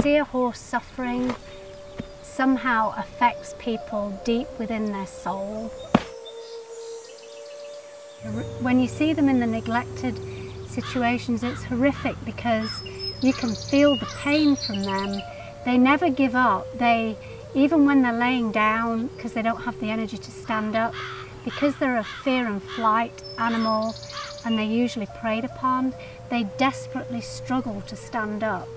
see a horse suffering somehow affects people deep within their soul. When you see them in the neglected situations, it's horrific because you can feel the pain from them. They never give up. Even when they're laying down, because they don't have the energy to stand up, because they're a fear and flight animal and they're usually preyed upon, they desperately struggle to stand up.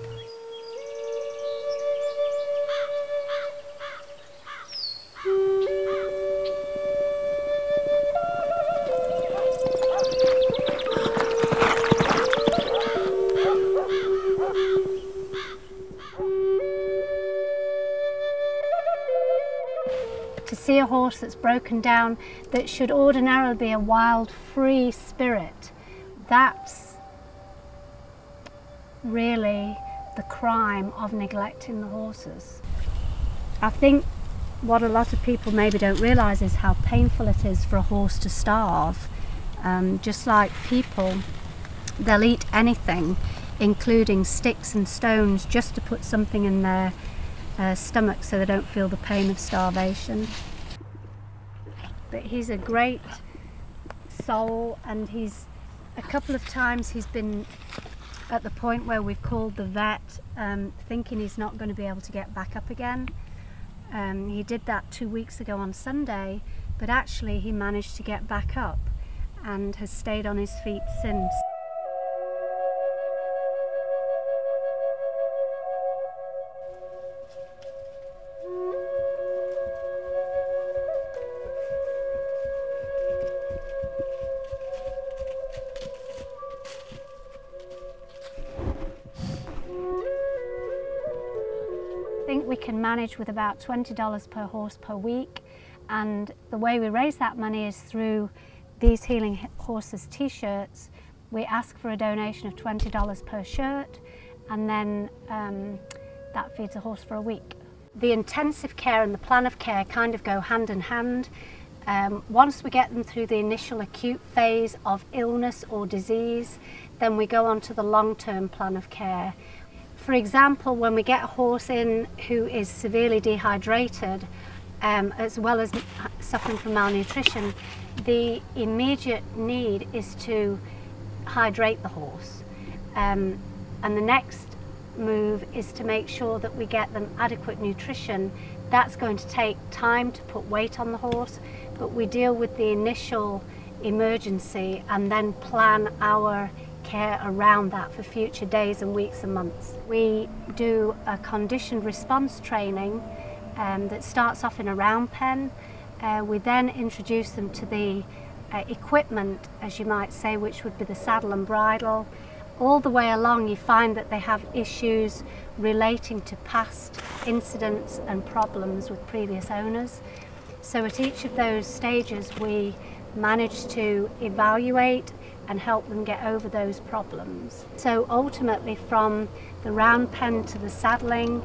To see a horse that's broken down, that should ordinarily be a wild, free spirit, that's really the crime of neglecting the horses. I think what a lot of people maybe don't realise is how painful it is for a horse to starve. Just like people, they'll eat anything, including sticks and stones, just to put something in their stomach so they don't feel the pain of starvation. But he's a great soul, and a couple of times he's been at the point where we've called the vet, thinking he's not going to be able to get back up again. He did that 2 weeks ago on Sunday, but actually he managed to get back up and has stayed on his feet since. I think we can manage with about $20 per horse per week, and the way we raise that money is through these Healing Horses t-shirts. We ask for a donation of $20 per shirt, and then that feeds a horse for a week. The intensive care and the plan of care kind of go hand in hand. Once we get them through the initial acute phase of illness or disease, then we go on to the long-term plan of care. For example, when we get a horse in who is severely dehydrated, as well as suffering from malnutrition, the immediate need is to hydrate the horse. And the next move is to make sure that we get them adequate nutrition. That's going to take time to put weight on the horse, but we deal with the initial emergency and then plan our care around that for future days and weeks and months. We do a conditioned response training that starts off in a round pen. We then introduce them to the equipment, as you might say, which would be the saddle and bridle. All the way along you find that they have issues relating to past incidents and problems with previous owners. So at each of those stages we manage to evaluate and help them get over those problems. So ultimately, from the round pen to the saddling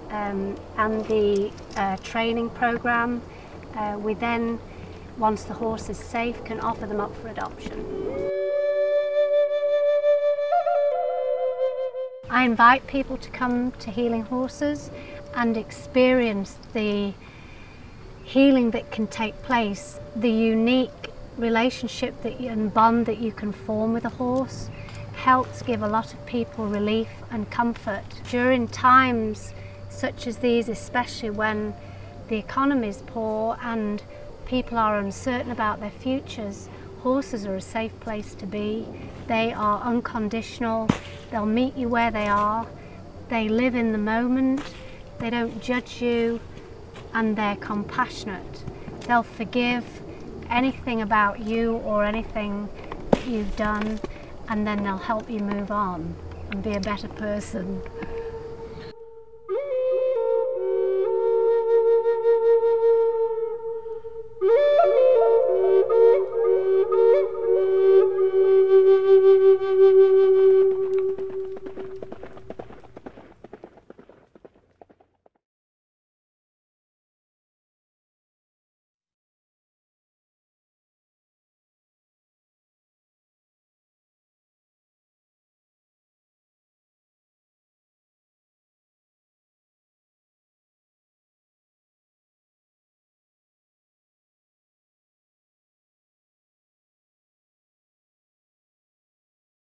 and the training program, we then, once the horse is safe, can offer them up for adoption. I invite people to come to Healing Horses and experience the healing that can take place, the unique relationship and bond that you can form with a horse. Helps give a lot of people relief and comfort. During times such as these, especially when the economy is poor and people are uncertain about their futures, horses are a safe place to be. They are unconditional, they'll meet you where they are, they live in the moment, they don't judge you, and they're compassionate. They'll forgive anything about you or anything you've done, and then they'll help you move on and be a better person.